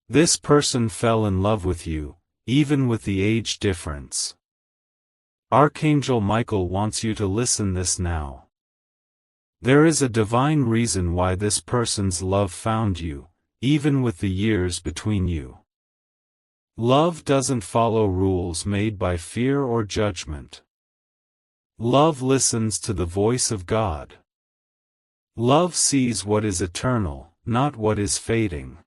This person fell in love with you, even with the age difference. Archangel Michael wants you to listen this now. There is a divine reason why this person's love found you, even with the years between you. Love doesn't follow rules made by fear or judgment. Love listens to the voice of God. Love sees what is eternal, not what is fading.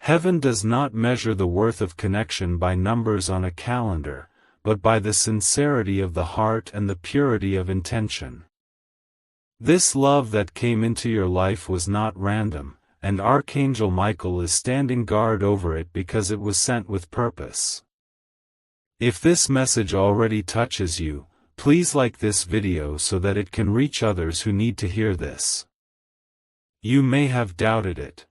Heaven does not measure the worth of connection by numbers on a calendar, but by the sincerity of the heart and the purity of intention. This love that came into your life was not random, and Archangel Michael is standing guard over it because it was sent with purpose. If this message already touches you, please like this video so that it can reach others who need to hear this. You may have doubted it.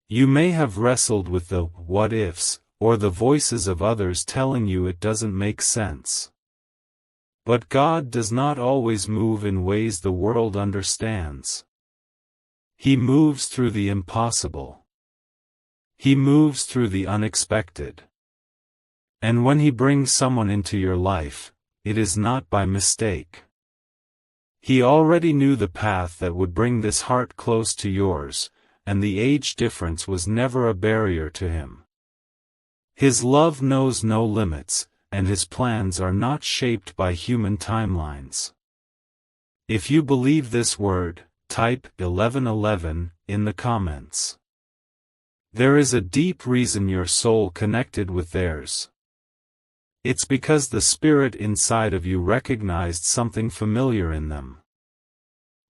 You may have wrestled with the what-ifs, or the voices of others telling you it doesn't make sense. But God does not always move in ways the world understands. He moves through the impossible. He moves through the unexpected. And when He brings someone into your life, it is not by mistake. He already knew the path that would bring this heart close to yours, and the age difference was never a barrier to Him. His love knows no limits, and His plans are not shaped by human timelines. If you believe this word, type 1111 in the comments. There is a deep reason your soul connected with theirs. It's because the spirit inside of you recognized something familiar in them.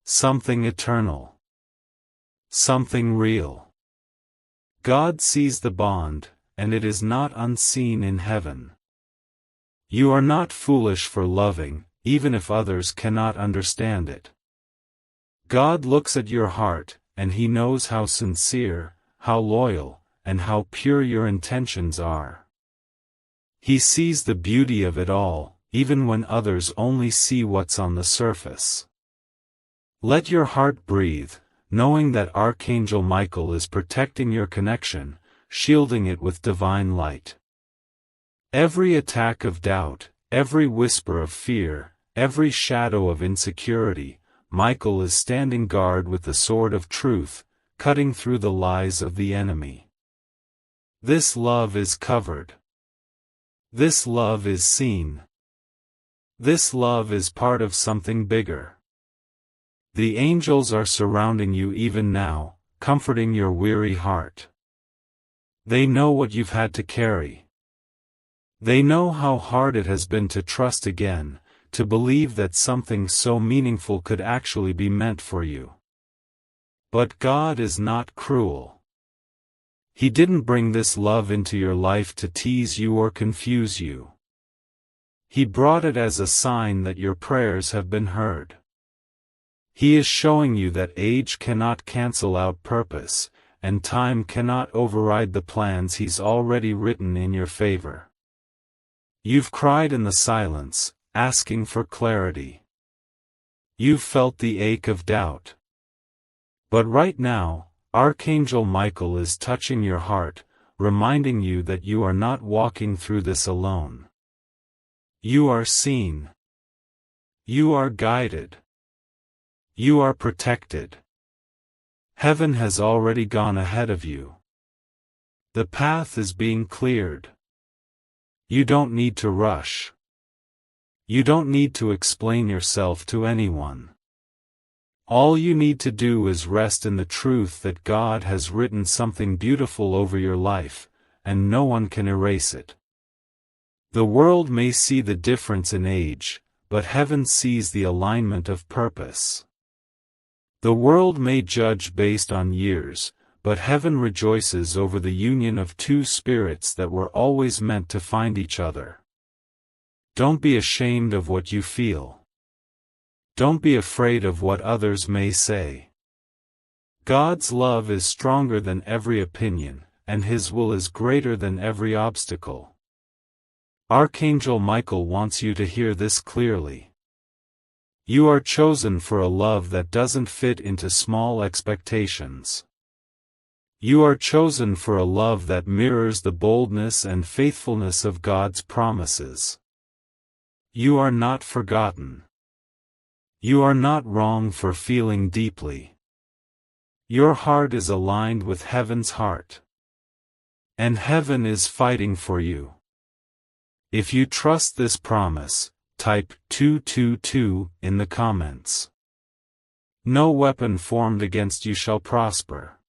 Something eternal. Something real. God sees the bond, and it is not unseen in heaven. You are not foolish for loving, even if others cannot understand it. God looks at your heart, and He knows how sincere, how loyal, and how pure your intentions are. He sees the beauty of it all, even when others only see what's on the surface. Let your heart breathe, knowing that Archangel Michael is protecting your connection, shielding it with divine light. Every attack of doubt, every whisper of fear, every shadow of insecurity, Michael is standing guard with the sword of truth, cutting through the lies of the enemy. This love is covered. This love is seen. This love is part of something bigger. The angels are surrounding you even now, comforting your weary heart. They know what you've had to carry. They know how hard it has been to trust again, to believe that something so meaningful could actually be meant for you. But God is not cruel. He didn't bring this love into your life to tease you or confuse you. He brought it as a sign that your prayers have been heard. He is showing you that age cannot cancel out purpose, and time cannot override the plans He's already written in your favor. You've cried in the silence, asking for clarity. You've felt the ache of doubt. But right now, Archangel Michael is touching your heart, reminding you that you are not walking through this alone. You are seen. You are guided. You are protected. Heaven has already gone ahead of you. The path is being cleared. You don't need to rush. You don't need to explain yourself to anyone. All you need to do is rest in the truth that God has written something beautiful over your life, and no one can erase it. The world may see the difference in age, but heaven sees the alignment of purpose. The world may judge based on years, but heaven rejoices over the union of two spirits that were always meant to find each other. Don't be ashamed of what you feel. Don't be afraid of what others may say. God's love is stronger than every opinion, and His will is greater than every obstacle. Archangel Michael wants you to hear this clearly. You are chosen for a love that doesn't fit into small expectations. You are chosen for a love that mirrors the boldness and faithfulness of God's promises. You are not forgotten. You are not wrong for feeling deeply. Your heart is aligned with heaven's heart. And heaven is fighting for you. If you trust this promise, type 222 in the comments. No weapon formed against you shall prosper.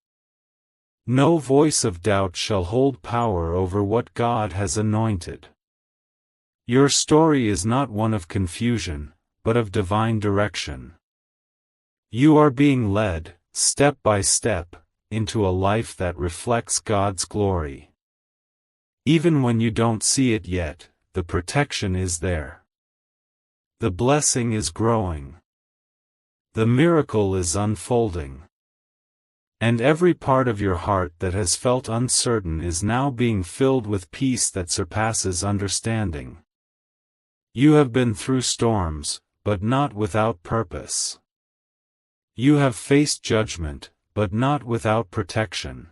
No voice of doubt shall hold power over what God has anointed. Your story is not one of confusion, but of divine direction. You are being led, step by step, into a life that reflects God's glory. Even when you don't see it yet, the protection is there. The blessing is growing. The miracle is unfolding. And every part of your heart that has felt uncertain is now being filled with peace that surpasses understanding. You have been through storms, but not without purpose. You have faced judgment, but not without protection.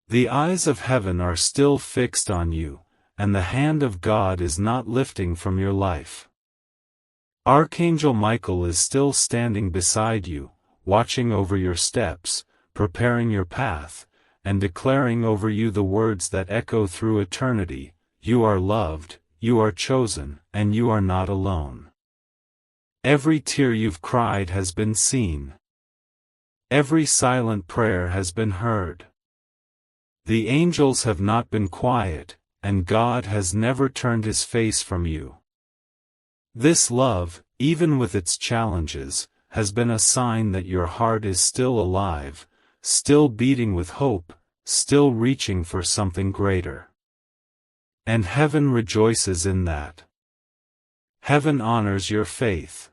The eyes of heaven are still fixed on you, and the hand of God is not lifting from your life. Archangel Michael is still standing beside you, watching over your steps, preparing your path, and declaring over you the words that echo through eternity: you are loved, you are chosen, and you are not alone. Every tear you've cried has been seen. Every silent prayer has been heard. The angels have not been quiet, and God has never turned his face from you. This love, even with its challenges, has been a sign that your heart is still alive, still beating with hope, still reaching for something greater. And heaven rejoices in that. Heaven honors your faith.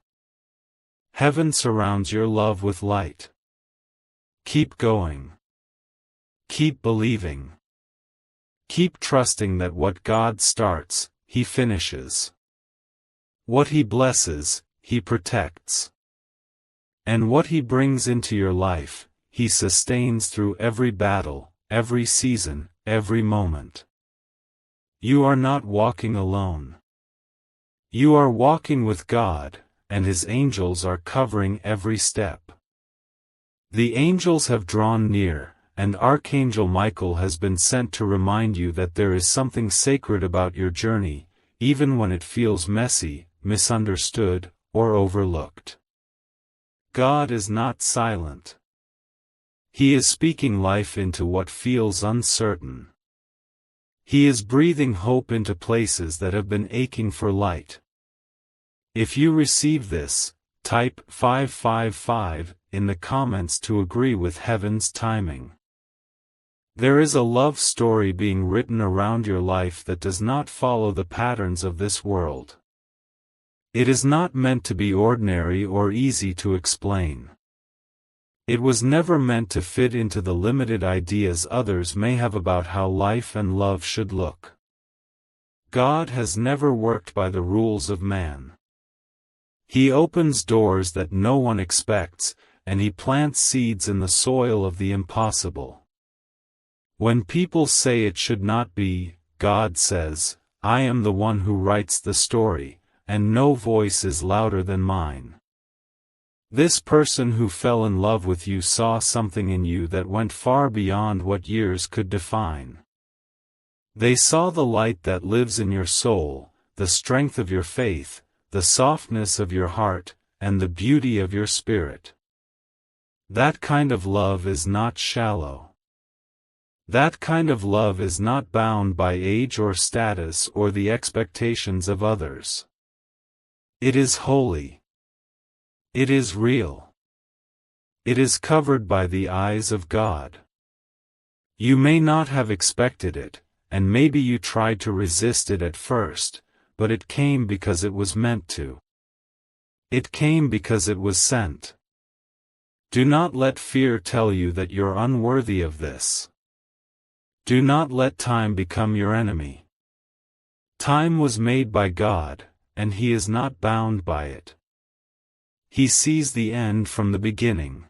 Heaven surrounds your love with light. Keep going. Keep believing. Keep trusting that what God starts, he finishes. What he blesses, he protects. And what he brings into your life, he sustains through every battle, every season, every moment. You are not walking alone. You are walking with God, and his angels are covering every step. The angels have drawn near, and Archangel Michael has been sent to remind you that there is something sacred about your journey, even when it feels messy, misunderstood, or overlooked. God is not silent. He is speaking life into what feels uncertain. He is breathing hope into places that have been aching for light. If you receive this, type 555 in the comments to agree with heaven's timing. There is a love story being written around your life that does not follow the patterns of this world. It is not meant to be ordinary or easy to explain. It was never meant to fit into the limited ideas others may have about how life and love should look. God has never worked by the rules of man. He opens doors that no one expects, and he plants seeds in the soil of the impossible. When people say it should not be, God says, I am the one who writes the story, and no voice is louder than mine. This person who fell in love with you saw something in you that went far beyond what years could define. They saw the light that lives in your soul, the strength of your faith, the softness of your heart, and the beauty of your spirit. That kind of love is not shallow. That kind of love is not bound by age or status or the expectations of others. It is holy. It is real. It is covered by the eyes of God. You may not have expected it, and maybe you tried to resist it at first, but it came because it was meant to. It came because it was sent. Do not let fear tell you that you're unworthy of this. Do not let time become your enemy. Time was made by God, and he is not bound by it. He sees the end from the beginning.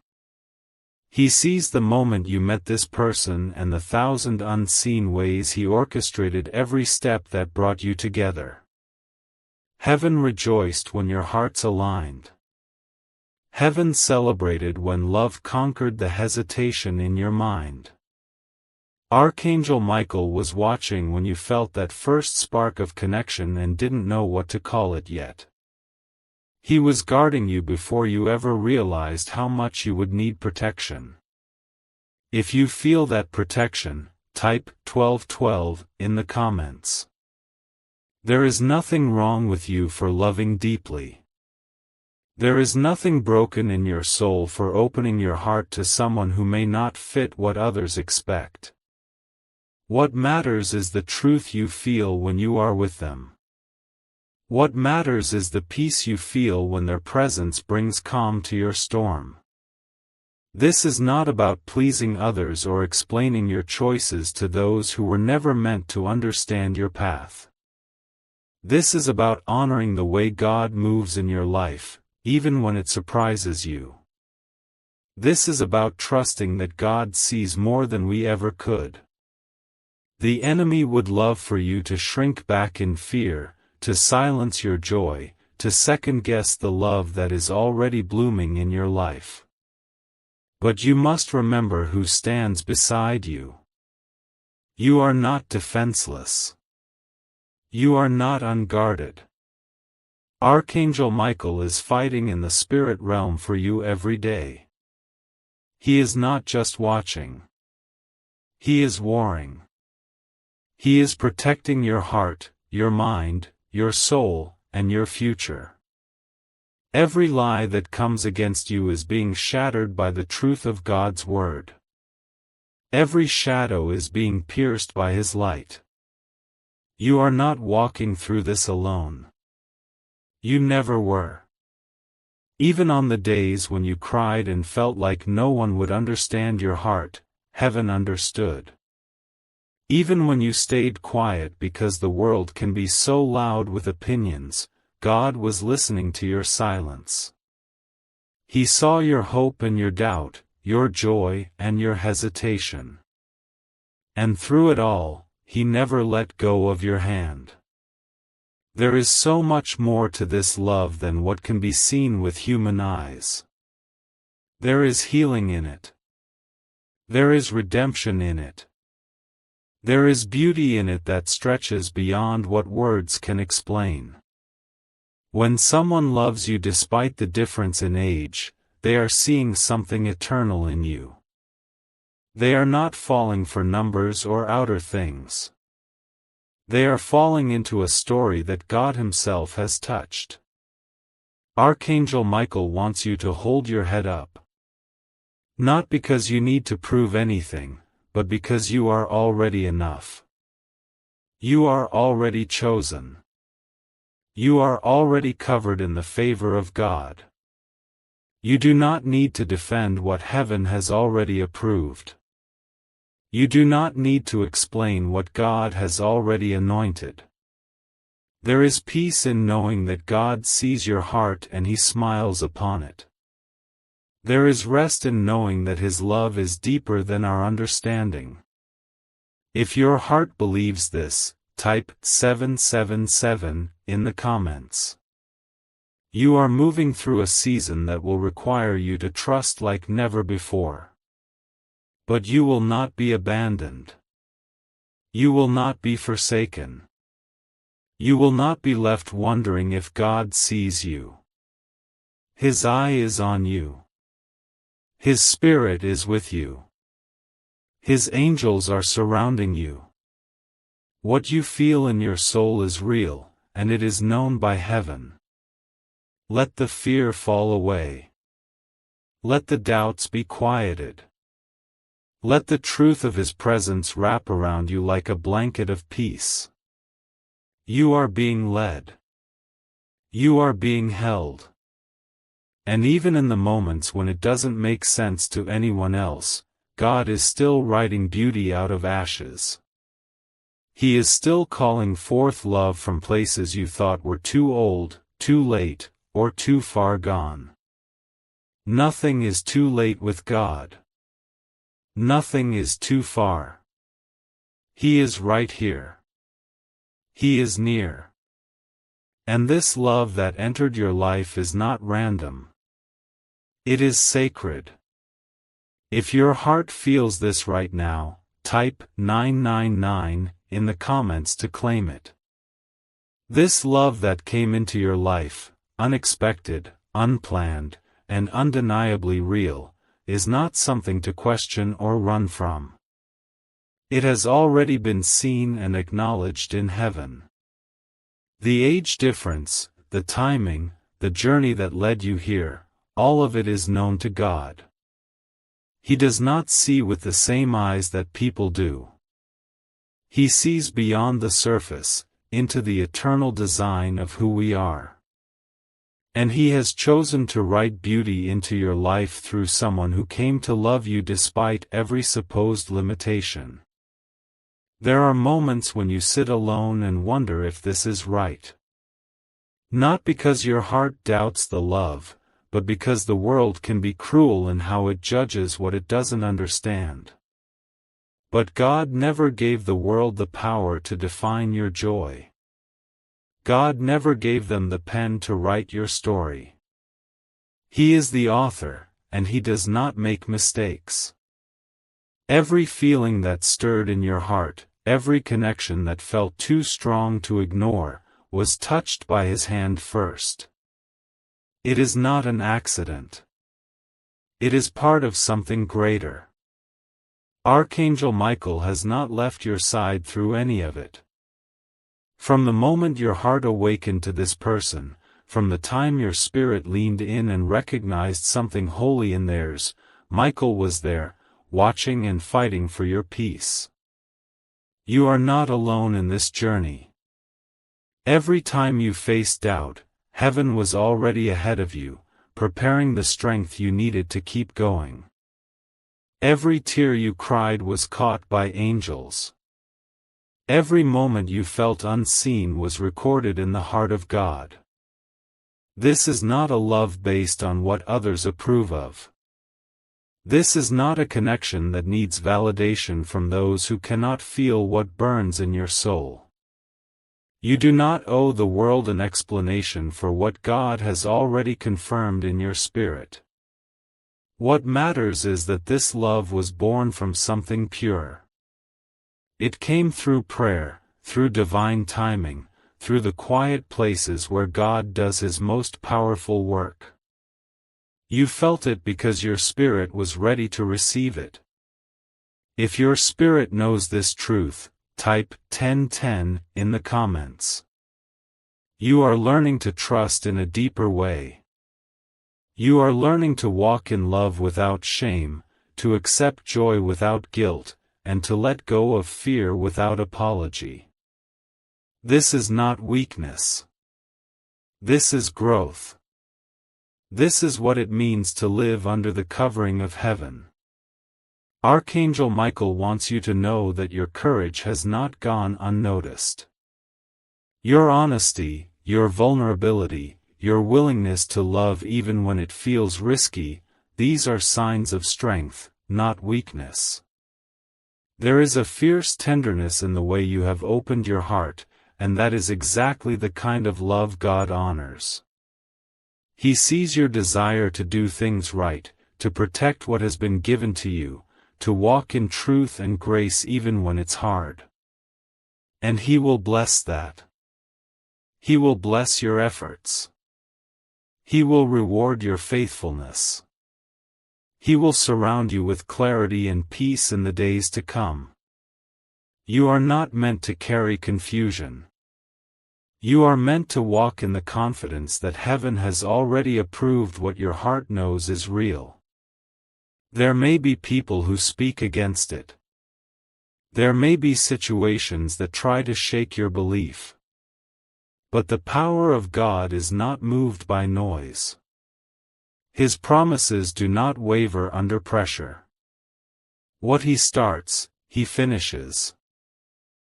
He sees the moment you met this person and the thousand unseen ways he orchestrated every step that brought you together. Heaven rejoiced when your hearts aligned. Heaven celebrated when love conquered the hesitation in your mind. Archangel Michael was watching when you felt that first spark of connection and didn't know what to call it yet. He was guarding you before you ever realized how much you would need protection. If you feel that protection, type 1212 in the comments. There is nothing wrong with you for loving deeply. There is nothing broken in your soul for opening your heart to someone who may not fit what others expect. What matters is the truth you feel when you are with them. What matters is the peace you feel when their presence brings calm to your storm. This is not about pleasing others or explaining your choices to those who were never meant to understand your path. This is about honoring the way God moves in your life, even when it surprises you. This is about trusting that God sees more than we ever could. The enemy would love for you to shrink back in fear, to silence your joy, to second-guess the love that is already blooming in your life. But you must remember who stands beside you. You are not defenseless. You are not unguarded. Archangel Michael is fighting in the spirit realm for you every day. He is not just watching. He is warring. He is protecting your heart, your mind, your soul, and your future. Every lie that comes against you is being shattered by the truth of God's word. Every shadow is being pierced by His light. You are not walking through this alone. You never were. Even on the days when you cried and felt like no one would understand your heart, heaven understood. Even when you stayed quiet because the world can be so loud with opinions, God was listening to your silence. He saw your hope and your doubt, your joy and your hesitation. And through it all, He never let go of your hand. There is so much more to this love than what can be seen with human eyes. There is healing in it. There is redemption in it. There is beauty in it that stretches beyond what words can explain. When someone loves you despite the difference in age, they are seeing something eternal in you. They are not falling for numbers or outer things. They are falling into a story that God Himself has touched. Archangel Michael wants you to hold your head up. Not because you need to prove anything, but because you are already enough. You are already chosen. You are already covered in the favor of God. You do not need to defend what heaven has already approved. You do not need to explain what God has already anointed. There is peace in knowing that God sees your heart and He smiles upon it. There is rest in knowing that His love is deeper than our understanding. If your heart believes this, type 777 in the comments. You are moving through a season that will require you to trust like never before. But you will not be abandoned. You will not be forsaken. You will not be left wondering if God sees you. His eye is on you. His Spirit is with you. His angels are surrounding you. What you feel in your soul is real, and it is known by heaven. Let the fear fall away. Let the doubts be quieted. Let the truth of His presence wrap around you like a blanket of peace. You are being led. You are being held. And even in the moments when it doesn't make sense to anyone else, God is still writing beauty out of ashes. He is still calling forth love from places you thought were too old, too late, or too far gone. Nothing is too late with God. Nothing is too far. He is right here. He is near. And this love that entered your life is not random. It is sacred. If your heart feels this right now, type 999 in the comments to claim it. This love that came into your life, unexpected, unplanned, and undeniably real, is not something to question or run from. It has already been seen and acknowledged in heaven. The age difference, the timing, the journey that led you here, all of it is known to God. He does not see with the same eyes that people do. He sees beyond the surface, into the eternal design of who we are. And He has chosen to write beauty into your life through someone who came to love you despite every supposed limitation. There are moments when you sit alone and wonder if this is right. Not because your heart doubts the love, but because the world can be cruel in how it judges what it doesn't understand. But God never gave the world the power to define your joy. God never gave them the pen to write your story. He is the author, and He does not make mistakes. Every feeling that stirred in your heart, every connection that felt too strong to ignore, was touched by His hand first. It is not an accident. It is part of something greater. Archangel Michael has not left your side through any of it. From the moment your heart awakened to this person, from the time your spirit leaned in and recognized something holy in theirs, Michael was there, watching and fighting for your peace. You are not alone in this journey. Every time you faced doubt, heaven was already ahead of you, preparing the strength you needed to keep going. Every tear you cried was caught by angels. Every moment you felt unseen was recorded in the heart of God. This is not a love based on what others approve of. This is not a connection that needs validation from those who cannot feel what burns in your soul. You do not owe the world an explanation for what God has already confirmed in your spirit. What matters is that this love was born from something pure. It came through prayer, through divine timing, through the quiet places where God does His most powerful work. You felt it because your spirit was ready to receive it. If your spirit knows this truth, type 1010 in the comments. You are learning to trust in a deeper way. You are learning to walk in love without shame, to accept joy without guilt, and to let go of fear without apology. This is not weakness. This is growth. This is what it means to live under the covering of heaven. Archangel Michael wants you to know that your courage has not gone unnoticed. Your honesty, your vulnerability, your willingness to love even when it feels risky, these are signs of strength, not weakness. There is a fierce tenderness in the way you have opened your heart, and that is exactly the kind of love God honors. He sees your desire to do things right, to protect what has been given to you, to walk in truth and grace even when it's hard. And He will bless that. He will bless your efforts. He will reward your faithfulness. He will surround you with clarity and peace in the days to come. You are not meant to carry confusion. You are meant to walk in the confidence that heaven has already approved what your heart knows is real. There may be people who speak against it. There may be situations that try to shake your belief. But the power of God is not moved by noise. His promises do not waver under pressure. What He starts, He finishes.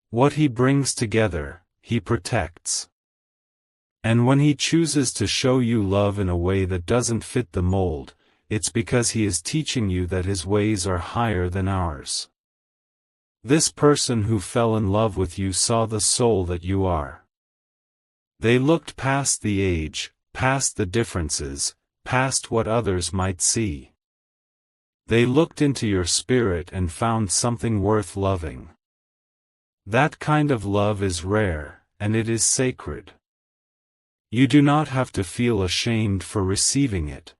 What He brings together, He protects. And when He chooses to show you love in a way that doesn't fit the mold, it's because he is teaching you that his ways are higher than ours. This person who fell in love with you saw the soul that you are. They looked past the age, past the differences, past what others might see. They looked into your spirit and found something worth loving. That kind of love is rare, and it is sacred. You do not have to feel ashamed for receiving it.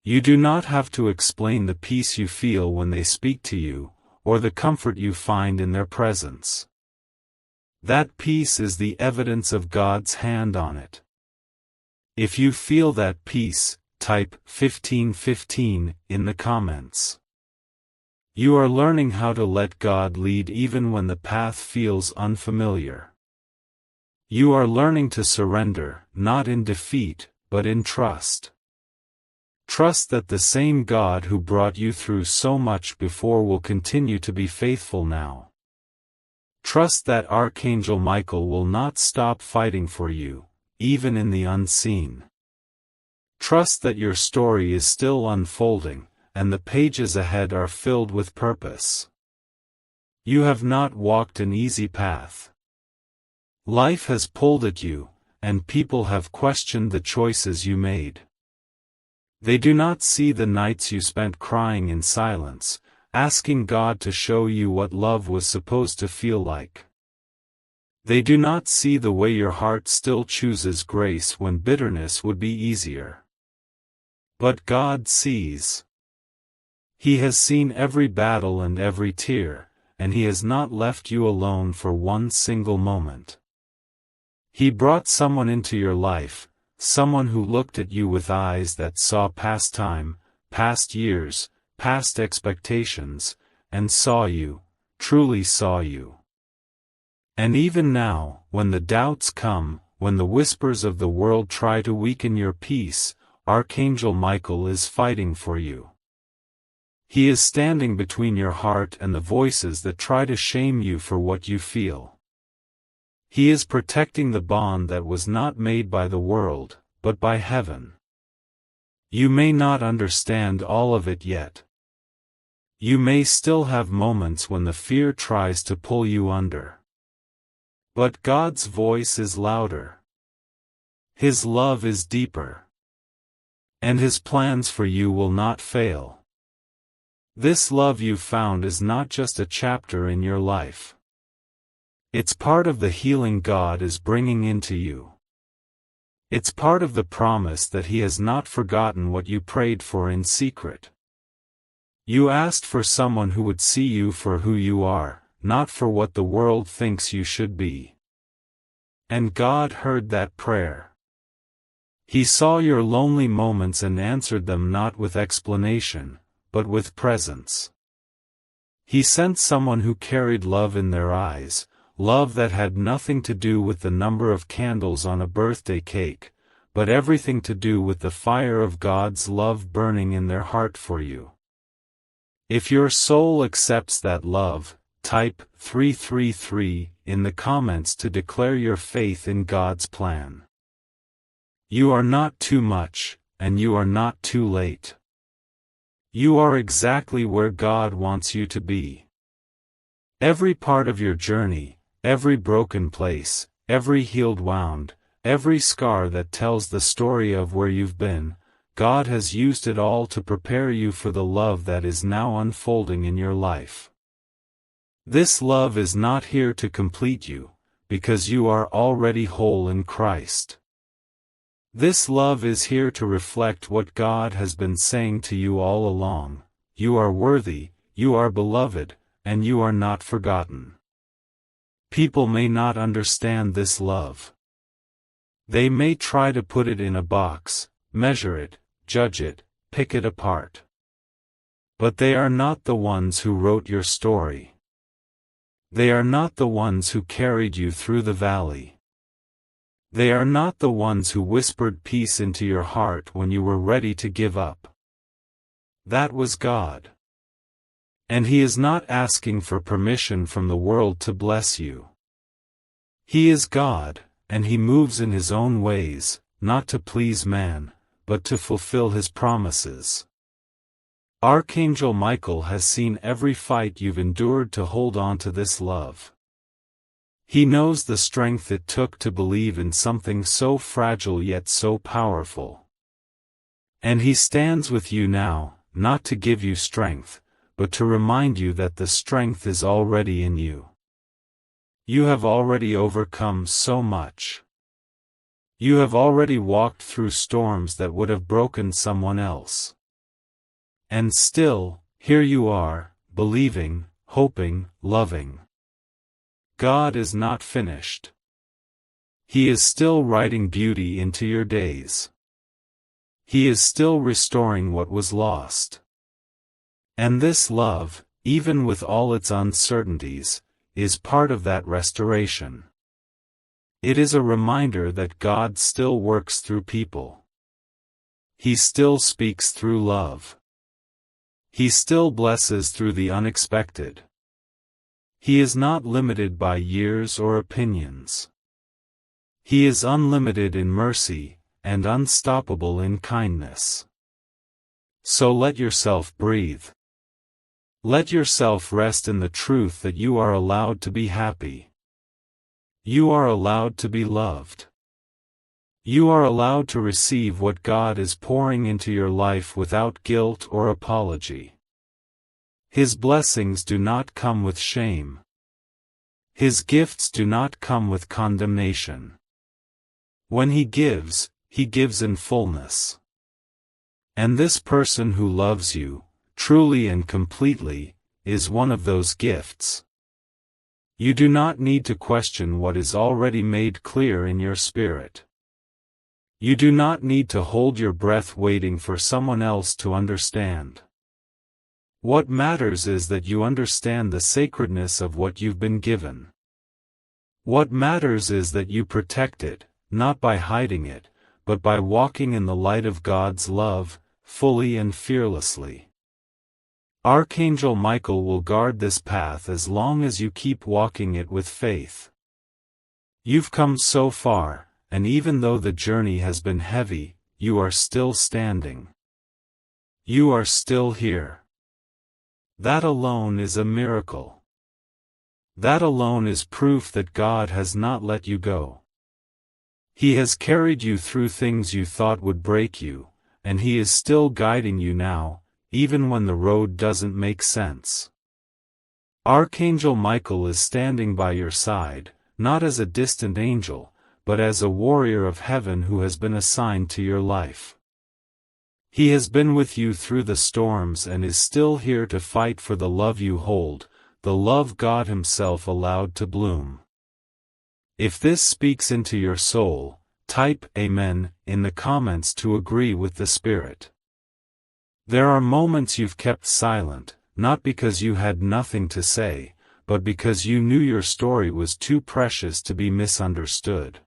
You do not have to explain the peace you feel when they speak to you, or the comfort you find in their presence. That peace is the evidence of God's hand on it. If you feel that peace, type 1515 in the comments. You are learning how to let God lead even when the path feels unfamiliar. You are learning to surrender, not in defeat, but in trust. Trust that the same God who brought you through so much before will continue to be faithful now. Trust that Archangel Michael will not stop fighting for you, even in the unseen. Trust that your story is still unfolding, and the pages ahead are filled with purpose. You have not walked an easy path. Life has pulled at you, and people have questioned the choices you made. They do not see the nights you spent crying in silence, asking God to show you what love was supposed to feel like. They do not see the way your heart still chooses grace when bitterness would be easier. But God sees. He has seen every battle and every tear, and He has not left you alone for one single moment. He brought someone into your life, someone who looked at you with eyes that saw past time, past years, past expectations, and saw you, truly saw you. And even now, when the doubts come, when the whispers of the world try to weaken your peace, Archangel Michael is fighting for you. He is standing between your heart and the voices that try to shame you for what you feel. He is protecting the bond that was not made by the world, but by heaven. You may not understand all of it yet. You may still have moments when the fear tries to pull you under. But God's voice is louder. His love is deeper. And His plans for you will not fail. This love you found is not just a chapter in your life. It's part of the healing God is bringing into you. It's part of the promise that He has not forgotten what you prayed for in secret. You asked for someone who would see you for who you are, not for what the world thinks you should be. And God heard that prayer. He saw your lonely moments and answered them not with explanation, but with presence. He sent someone who carried love in their eyes, love that had nothing to do with the number of candles on a birthday cake, but everything to do with the fire of God's love burning in their heart for you. If your soul accepts that love, type 333 in the comments to declare your faith in God's plan. You are not too much, and you are not too late. You are exactly where God wants you to be. Every part of your journey, every broken place, every healed wound, every scar that tells the story of where you've been, God has used it all to prepare you for the love that is now unfolding in your life. This love is not here to complete you, because you are already whole in Christ. This love is here to reflect what God has been saying to you all along: you are worthy, you are beloved, and you are not forgotten. People may not understand this love. They may try to put it in a box, measure it, judge it, pick it apart. But they are not the ones who wrote your story. They are not the ones who carried you through the valley. They are not the ones who whispered peace into your heart when you were ready to give up. That was God. And He is not asking for permission from the world to bless you. He is God, and He moves in His own ways, not to please man, but to fulfill his promises. Archangel Michael has seen every fight you've endured to hold on to this love. He knows the strength it took to believe in something so fragile yet so powerful. And he stands with you now, not to give you strength, but to remind you that the strength is already in you. You have already overcome so much. You have already walked through storms that would have broken someone else. And still, here you are, believing, hoping, loving. God is not finished. He is still writing beauty into your days. He is still restoring what was lost. And this love, even with all its uncertainties, is part of that restoration. It is a reminder that God still works through people. He still speaks through love. He still blesses through the unexpected. He is not limited by years or opinions. He is unlimited in mercy, and unstoppable in kindness. So let yourself breathe. Let yourself rest in the truth that you are allowed to be happy. You are allowed to be loved. You are allowed to receive what God is pouring into your life without guilt or apology. His blessings do not come with shame. His gifts do not come with condemnation. When He gives in fullness. And this person who loves you, truly and completely, is one of those gifts. You do not need to question what is already made clear in your spirit. You do not need to hold your breath waiting for someone else to understand. What matters is that you understand the sacredness of what you've been given. What matters is that you protect it, not by hiding it, but by walking in the light of God's love, fully and fearlessly. Archangel Michael will guard this path as long as you keep walking it with faith. You've come so far, and even though the journey has been heavy, you are still standing. You are still here. That alone is a miracle. That alone is proof that God has not let you go. He has carried you through things you thought would break you, and He is still guiding you now, even when the road doesn't make sense. Archangel Michael is standing by your side, not as a distant angel, but as a warrior of heaven who has been assigned to your life. He has been with you through the storms and is still here to fight for the love you hold, the love God Himself allowed to bloom. If this speaks into your soul, type Amen in the comments to agree with the Spirit. There are moments you've kept silent, not because you had nothing to say, but because you knew your story was too precious to be misunderstood.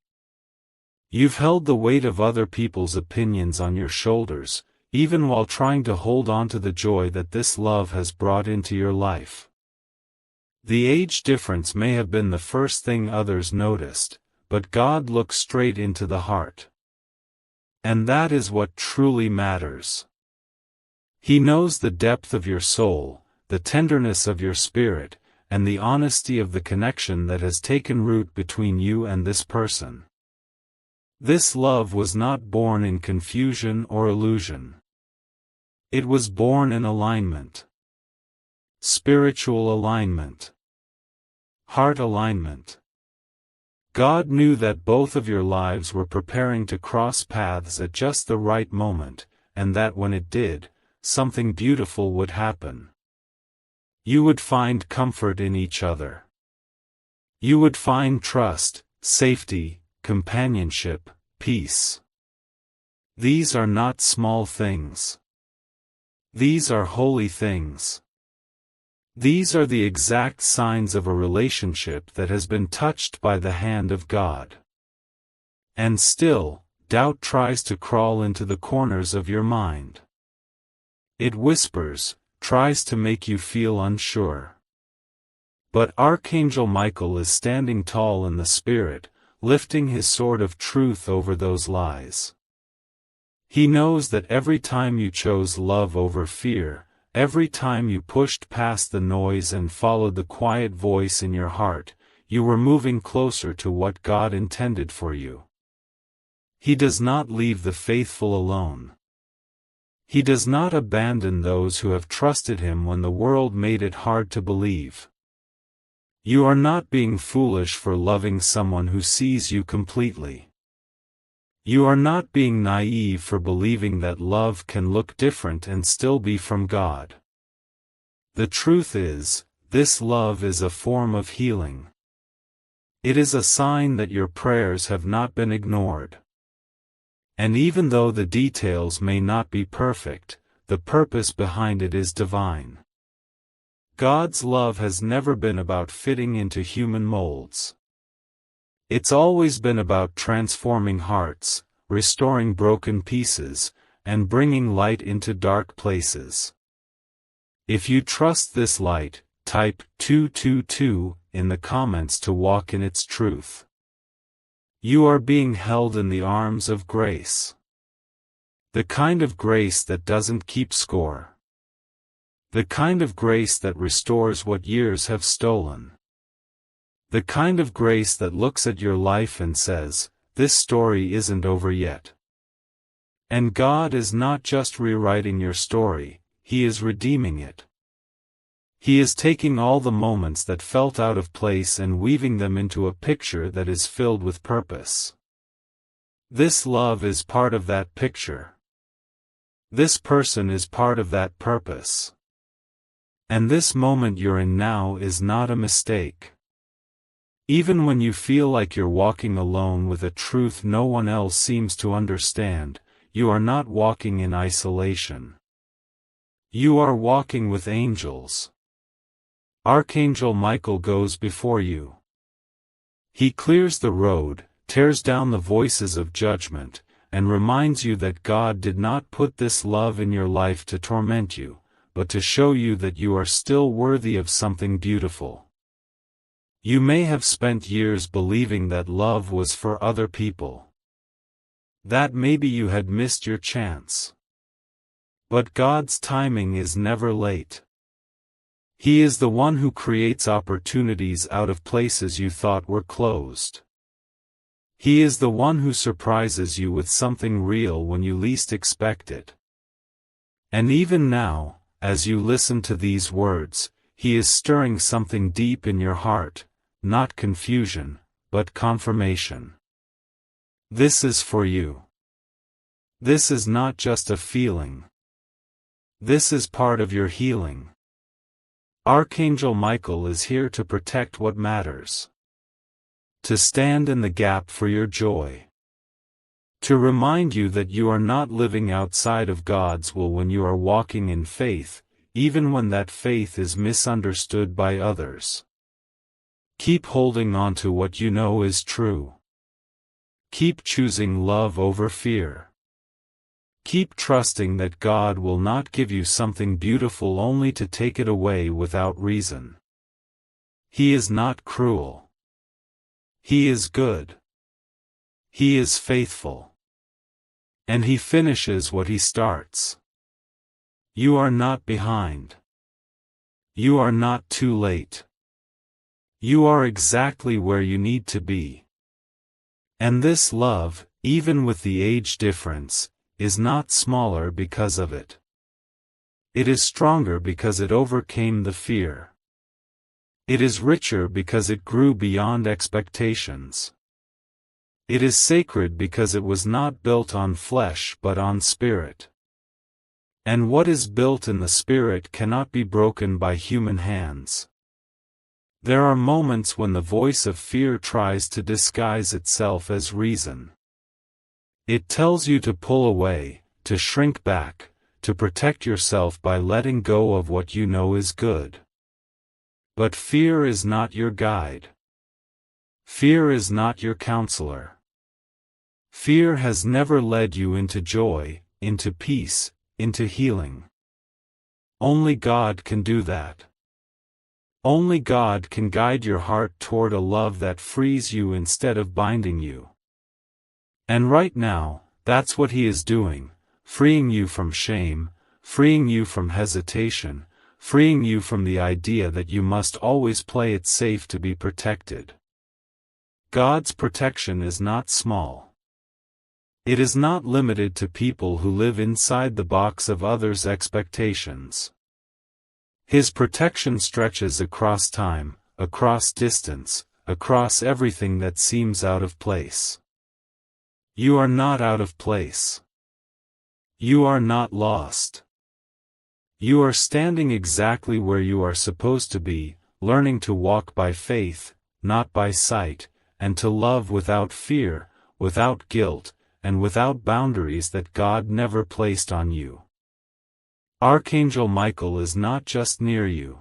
You've held the weight of other people's opinions on your shoulders, even while trying to hold on to the joy that this love has brought into your life. The age difference may have been the first thing others noticed, but God looks straight into the heart. And that is what truly matters. He knows the depth of your soul, the tenderness of your spirit, and the honesty of the connection that has taken root between you and this person. This love was not born in confusion or illusion. It was born in alignment. Spiritual alignment. Heart alignment. God knew that both of your lives were preparing to cross paths at just the right moment, and that when it did, something beautiful would happen. You would find comfort in each other. You would find trust, safety, companionship, peace. These are not small things. These are holy things. These are the exact signs of a relationship that has been touched by the hand of God. And still, doubt tries to crawl into the corners of your mind. It whispers, tries to make you feel unsure. But Archangel Michael is standing tall in the Spirit, lifting his sword of truth over those lies. He knows that every time you chose love over fear, every time you pushed past the noise and followed the quiet voice in your heart, you were moving closer to what God intended for you. He does not leave the faithful alone. He does not abandon those who have trusted Him when the world made it hard to believe. You are not being foolish for loving someone who sees you completely. You are not being naive for believing that love can look different and still be from God. The truth is, this love is a form of healing. It is a sign that your prayers have not been ignored. And even though the details may not be perfect, the purpose behind it is divine. God's love has never been about fitting into human molds. It's always been about transforming hearts, restoring broken pieces, and bringing light into dark places. If you trust this light, type 222 in the comments to walk in its truth. You are being held in the arms of grace. The kind of grace that doesn't keep score. The kind of grace that restores what years have stolen. The kind of grace that looks at your life and says, this story isn't over yet. And God is not just rewriting your story, He is redeeming it. He is taking all the moments that felt out of place and weaving them into a picture that is filled with purpose. This love is part of that picture. This person is part of that purpose. And this moment you're in now is not a mistake. Even when you feel like you're walking alone with a truth no one else seems to understand, you are not walking in isolation. You are walking with angels. Archangel Michael goes before you. He clears the road, tears down the voices of judgment, and reminds you that God did not put this love in your life to torment you, but to show you that you are still worthy of something beautiful. You may have spent years believing that love was for other people. That maybe you had missed your chance. But God's timing is never late. He is the one who creates opportunities out of places you thought were closed. He is the one who surprises you with something real when you least expect it. And even now, as you listen to these words, He is stirring something deep in your heart, not confusion, but confirmation. This is for you. This is not just a feeling. This is part of your healing. Archangel Michael is here to protect what matters. To stand in the gap for your joy. To remind you that you are not living outside of God's will when you are walking in faith, even when that faith is misunderstood by others. Keep holding on to what you know is true. Keep choosing love over fear. Keep trusting that God will not give you something beautiful only to take it away without reason. He is not cruel. He is good. He is faithful. And He finishes what He starts. You are not behind. You are not too late. You are exactly where you need to be. And this love, even with the age difference, is not smaller because of it. It is stronger because it overcame the fear. It is richer because it grew beyond expectations. It is sacred because it was not built on flesh but on spirit. And what is built in the spirit cannot be broken by human hands. There are moments when the voice of fear tries to disguise itself as reason. It tells you to pull away, to shrink back, to protect yourself by letting go of what you know is good. But fear is not your guide. Fear is not your counselor. Fear has never led you into joy, into peace, into healing. Only God can do that. Only God can guide your heart toward a love that frees you instead of binding you. And right now, that's what He is doing, freeing you from shame, freeing you from hesitation, freeing you from the idea that you must always play it safe to be protected. God's protection is not small. It is not limited to people who live inside the box of others' expectations. His protection stretches across time, across distance, across everything that seems out of place. You are not out of place. You are not lost. You are standing exactly where you are supposed to be, learning to walk by faith, not by sight, and to love without fear, without guilt, and without boundaries that God never placed on you. Archangel Michael is not just near you.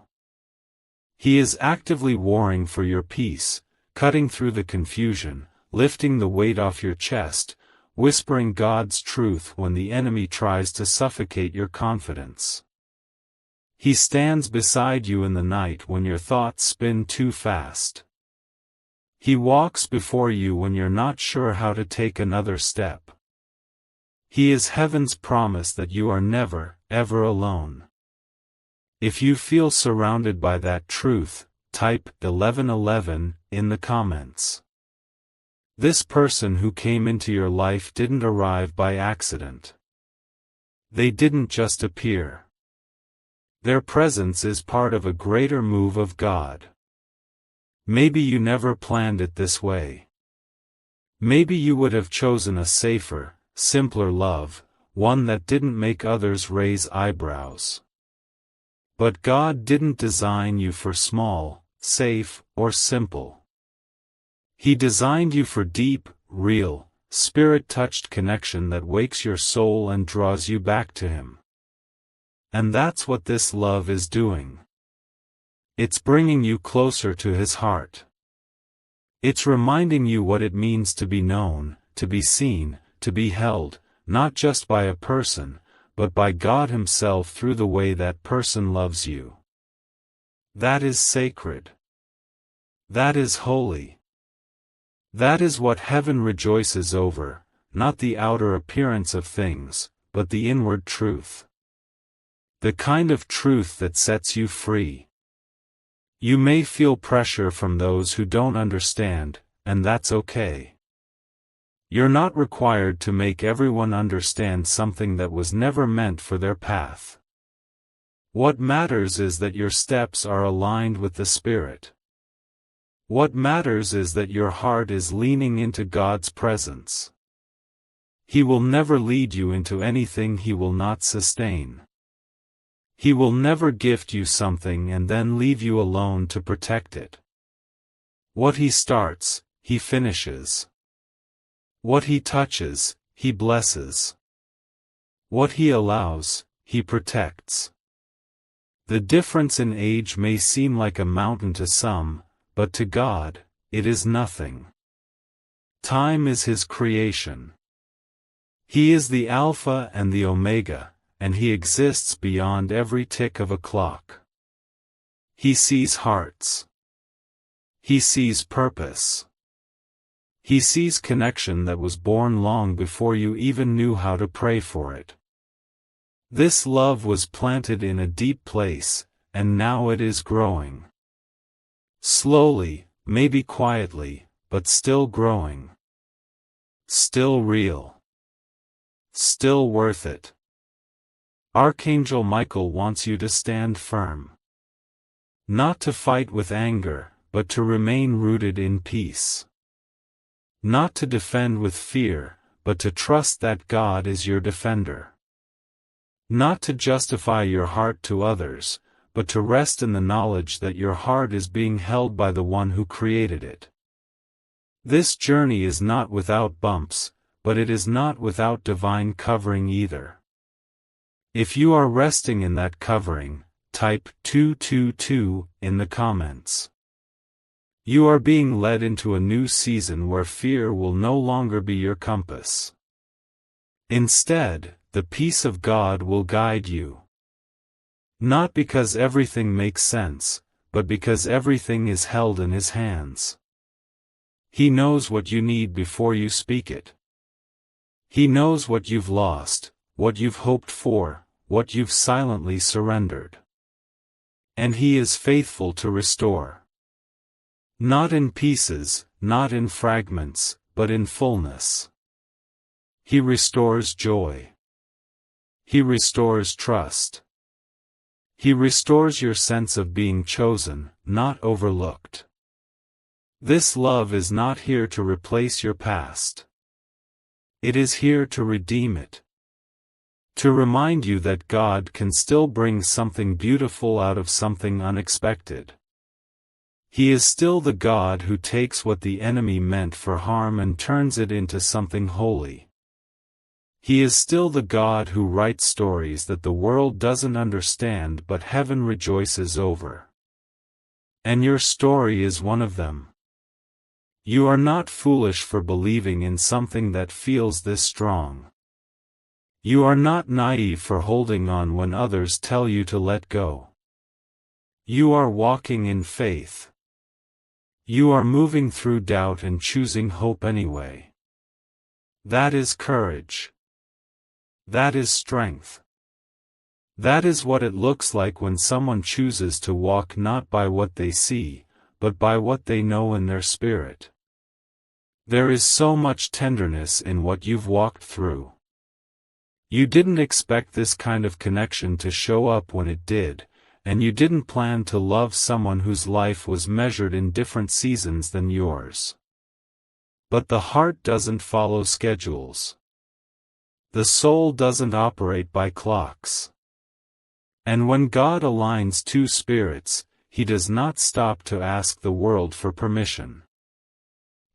He is actively warring for your peace, cutting through the confusion, lifting the weight off your chest, whispering God's truth when the enemy tries to suffocate your confidence. He stands beside you in the night when your thoughts spin too fast. He walks before you when you're not sure how to take another step. He is heaven's promise that you are never, ever alone. If you feel surrounded by that truth, type 1111 in the comments. This person who came into your life didn't arrive by accident. They didn't just appear. Their presence is part of a greater move of God. Maybe you never planned it this way. Maybe you would have chosen a safer, simpler love, one that didn't make others raise eyebrows. But God didn't design you for small, safe, or simple. He designed you for deep, real, spirit-touched connection that wakes your soul and draws you back to Him. And that's what this love is doing. It's bringing you closer to His heart. It's reminding you what it means to be known, to be seen, to be held, not just by a person, but by God Himself through the way that person loves you. That is sacred. That is holy. That is what heaven rejoices over, not the outer appearance of things, but the inward truth. The kind of truth that sets you free. You may feel pressure from those who don't understand, and that's okay. You're not required to make everyone understand something that was never meant for their path. What matters is that your steps are aligned with the Spirit. What matters is that your heart is leaning into God's presence. He will never lead you into anything He will not sustain. He will never gift you something and then leave you alone to protect it. What He starts, He finishes. What He touches, He blesses. What He allows, He protects. The difference in age may seem like a mountain to some, but to God, it is nothing. Time is His creation. He is the Alpha and the Omega, and He exists beyond every tick of a clock. He sees hearts. He sees purpose. He sees connection that was born long before you even knew how to pray for it. This love was planted in a deep place, and now it is growing. Slowly, maybe quietly, but still growing. Still real. Still worth it. Archangel Michael wants you to stand firm. Not to fight with anger, but to remain rooted in peace. Not to defend with fear, but to trust that God is your defender. Not to justify your heart to others, but to rest in the knowledge that your heart is being held by the one who created it. This journey is not without bumps, but it is not without divine covering either. If you are resting in that covering, type 222 in the comments. You are being led into a new season where fear will no longer be your compass. Instead, the peace of God will guide you. Not because everything makes sense, but because everything is held in His hands. He knows what you need before you speak it. He knows what you've lost, what you've hoped for, what you've silently surrendered. And He is faithful to restore. Not in pieces, not in fragments, but in fullness. He restores joy. He restores trust. He restores your sense of being chosen, not overlooked. This love is not here to replace your past. It is here to redeem it. To remind you that God can still bring something beautiful out of something unexpected. He is still the God who takes what the enemy meant for harm and turns it into something holy. He is still the God who writes stories that the world doesn't understand but heaven rejoices over. And your story is one of them. You are not foolish for believing in something that feels this strong. You are not naive for holding on when others tell you to let go. You are walking in faith. You are moving through doubt and choosing hope anyway. That is courage. That is strength. That is what it looks like when someone chooses to walk not by what they see, but by what they know in their spirit. There is so much tenderness in what you've walked through. You didn't expect this kind of connection to show up when it did, and you didn't plan to love someone whose life was measured in different seasons than yours. But the heart doesn't follow schedules. The soul doesn't operate by clocks. And when God aligns two spirits, He does not stop to ask the world for permission.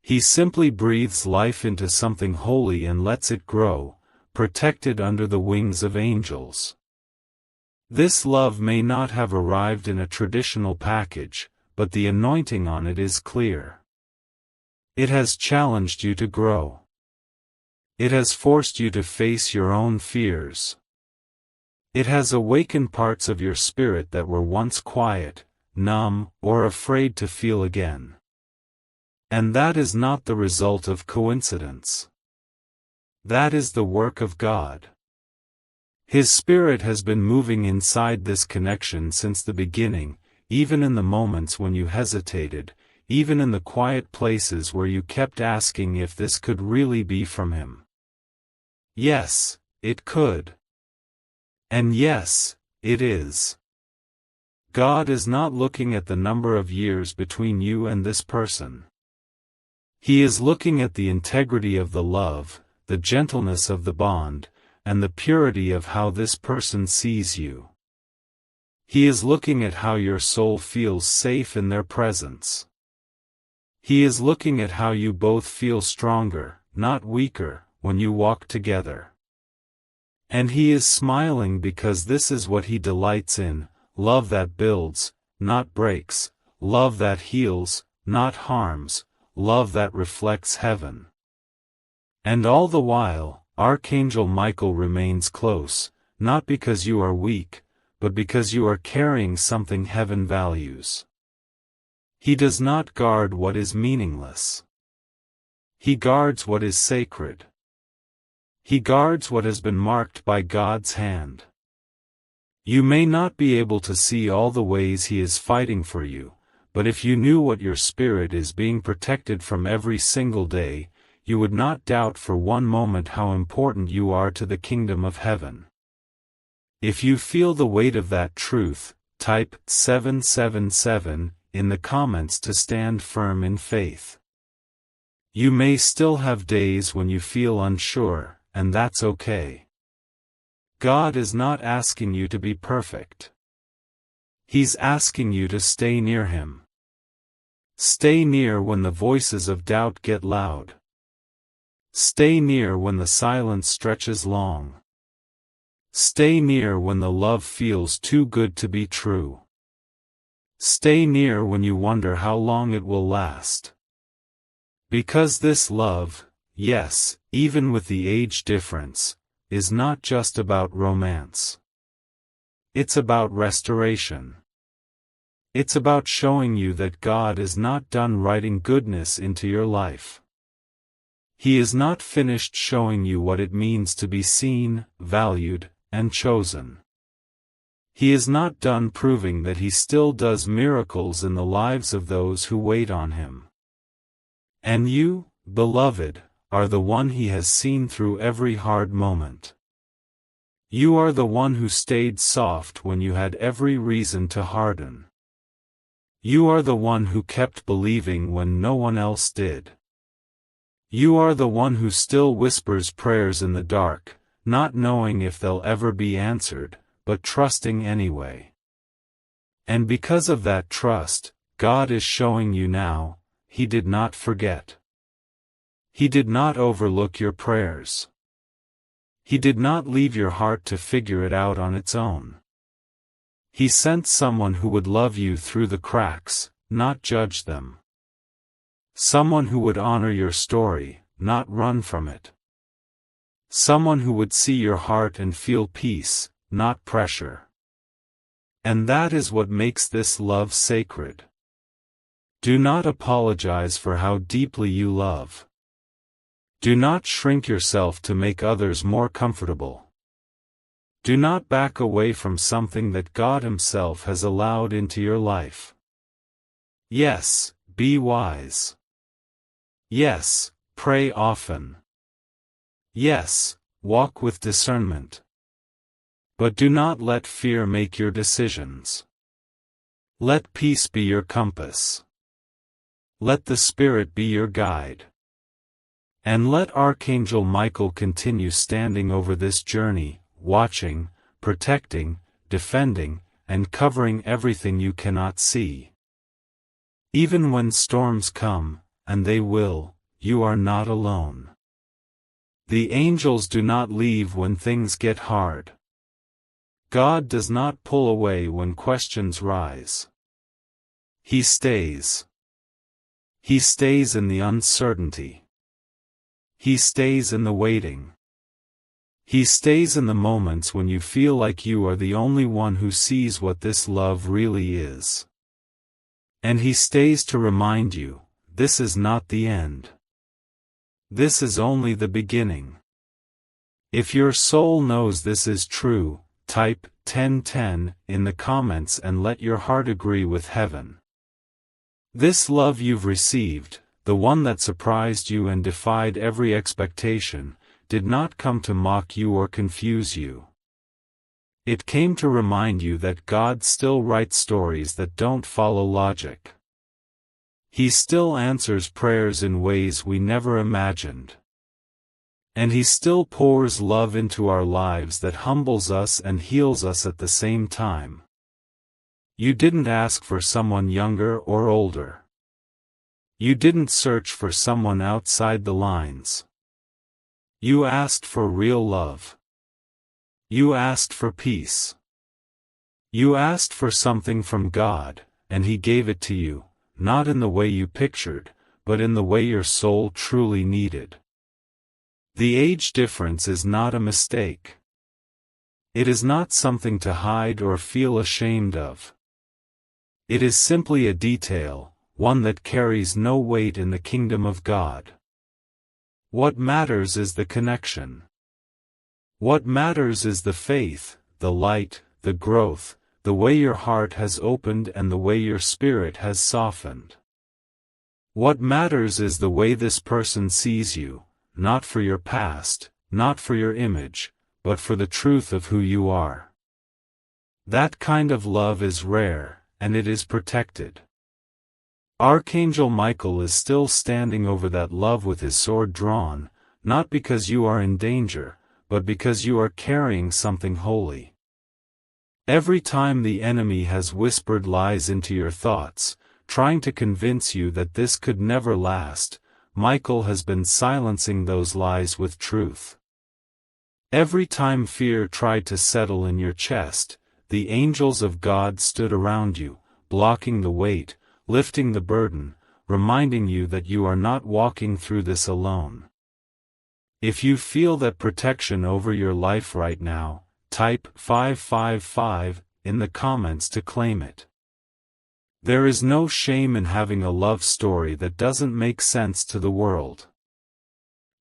He simply breathes life into something holy and lets it grow, protected under the wings of angels. This love may not have arrived in a traditional package, but the anointing on it is clear. It has challenged you to grow. It has forced you to face your own fears. It has awakened parts of your spirit that were once quiet, numb, or afraid to feel again. And that is not the result of coincidence. That is the work of God. His Spirit has been moving inside this connection since the beginning, even in the moments when you hesitated, even in the quiet places where you kept asking if this could really be from Him. Yes, it could. And yes, it is. God is not looking at the number of years between you and this person. He is looking at the integrity of the love, the gentleness of the bond, and the purity of how this person sees you. He is looking at how your soul feels safe in their presence. He is looking at how you both feel stronger, not weaker, when you walk together. And He is smiling because this is what He delights in, love that builds, not breaks, love that heals, not harms, love that reflects heaven. And all the while, Archangel Michael remains close, not because you are weak, but because you are carrying something heaven values. He does not guard what is meaningless. He guards what is sacred. He guards what has been marked by God's hand. You may not be able to see all the ways He is fighting for you, but if you knew what your spirit is being protected from every single day, you would not doubt for one moment how important you are to the kingdom of heaven. If you feel the weight of that truth, type 777 in the comments to stand firm in faith. You may still have days when you feel unsure, and that's okay. God is not asking you to be perfect. He's asking you to stay near Him. Stay near when the voices of doubt get loud. Stay near when the silence stretches long. Stay near when the love feels too good to be true. Stay near when you wonder how long it will last. Because this love, yes, even with the age difference, is not just about romance. It's about restoration. It's about showing you that God is not done writing goodness into your life. He is not finished showing you what it means to be seen, valued, and chosen. He is not done proving that he still does miracles in the lives of those who wait on him. And you, beloved, are the one he has seen through every hard moment. You are the one who stayed soft when you had every reason to harden. You are the one who kept believing when no one else did. You are the one who still whispers prayers in the dark, not knowing if they'll ever be answered, but trusting anyway. And because of that trust, God is showing you now, He did not forget. He did not overlook your prayers. He did not leave your heart to figure it out on its own. He sent someone who would love you through the cracks, not judge them. Someone who would honor your story, not run from it. Someone who would see your heart and feel peace, not pressure. And that is what makes this love sacred. Do not apologize for how deeply you love. Do not shrink yourself to make others more comfortable. Do not back away from something that God Himself has allowed into your life. Yes, be wise. Yes, pray often. Yes, walk with discernment. But do not let fear make your decisions. Let peace be your compass. Let the Spirit be your guide. And let Archangel Michael continue standing over this journey, watching, protecting, defending, and covering everything you cannot see. Even when storms come, and they will, you are not alone. The angels do not leave when things get hard. God does not pull away when questions rise. He stays. He stays in the uncertainty. He stays in the waiting. He stays in the moments when you feel like you are the only one who sees what this love really is. And He stays to remind you, this is not the end. This is only the beginning. If your soul knows this is true, type 1010 in the comments and let your heart agree with heaven. This love you've received, the one that surprised you and defied every expectation, did not come to mock you or confuse you. It came to remind you that God still writes stories that don't follow logic. He still answers prayers in ways we never imagined. And He still pours love into our lives that humbles us and heals us at the same time. You didn't ask for someone younger or older. You didn't search for someone outside the lines. You asked for real love. You asked for peace. You asked for something from God, and He gave it to you, not in the way you pictured, but in the way your soul truly needed. The age difference is not a mistake. It is not something to hide or feel ashamed of. It is simply a detail, one that carries no weight in the kingdom of God. What matters is the connection. What matters is the faith, the light, the growth, the way your heart has opened and the way your spirit has softened. What matters is the way this person sees you, not for your past, not for your image, but for the truth of who you are. That kind of love is rare, and it is protected. Archangel Michael is still standing over that love with his sword drawn, not because you are in danger, but because you are carrying something holy. Every time the enemy has whispered lies into your thoughts, trying to convince you that this could never last, Michael has been silencing those lies with truth. Every time fear tried to settle in your chest, the angels of God stood around you, blocking the weight, lifting the burden, reminding you that you are not walking through this alone. If you feel that protection over your life right now, type 555 in the comments to claim it. There is no shame in having a love story that doesn't make sense to the world.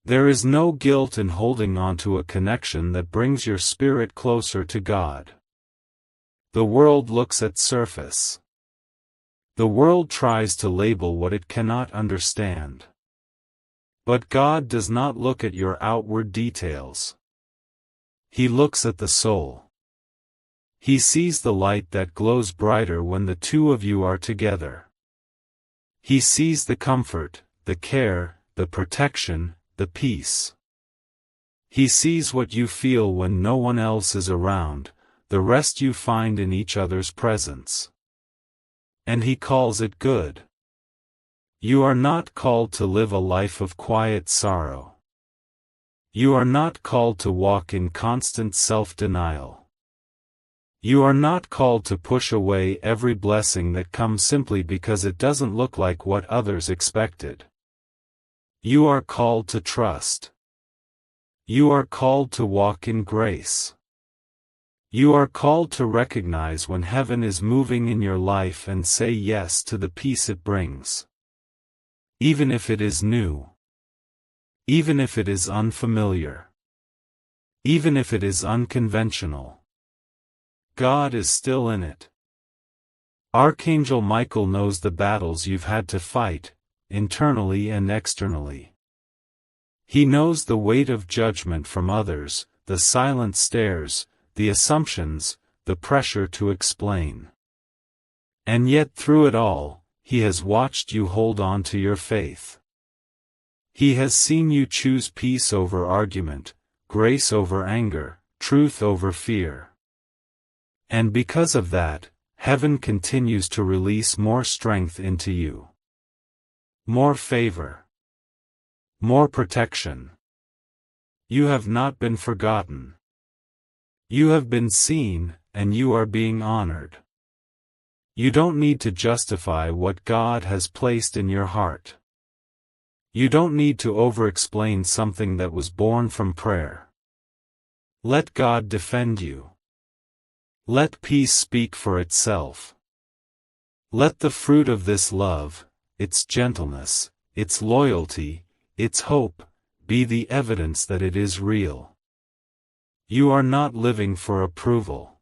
There is no guilt in holding on to a connection that brings your spirit closer to God. The world looks at surface. The world tries to label what it cannot understand. But God does not look at your outward details. He looks at the soul. He sees the light that glows brighter when the two of you are together. He sees the comfort, the care, the protection, the peace. He sees what you feel when no one else is around, the rest you find in each other's presence. And He calls it good. You are not called to live a life of quiet sorrow. You are not called to walk in constant self-denial. You are not called to push away every blessing that comes simply because it doesn't look like what others expected. You are called to trust. You are called to walk in grace. You are called to recognize when heaven is moving in your life and say yes to the peace it brings. Even if it is new. Even if it is unfamiliar. Even if it is unconventional. God is still in it. Archangel Michael knows the battles you've had to fight, internally and externally. He knows the weight of judgment from others, the silent stares, the assumptions, the pressure to explain. And yet through it all, He has watched you hold on to your faith. He has seen you choose peace over argument, grace over anger, truth over fear. And because of that, heaven continues to release more strength into you. More favor. More protection. You have not been forgotten. You have been seen, and you are being honored. You don't need to justify what God has placed in your heart. You don't need to over-explain something that was born from prayer. Let God defend you. Let peace speak for itself. Let the fruit of this love, its gentleness, its loyalty, its hope, be the evidence that it is real. You are not living for approval.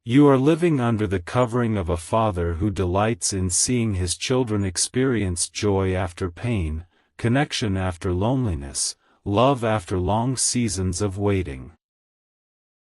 You are living under the covering of a Father who delights in seeing His children experience joy after pain, connection after loneliness, love after long seasons of waiting.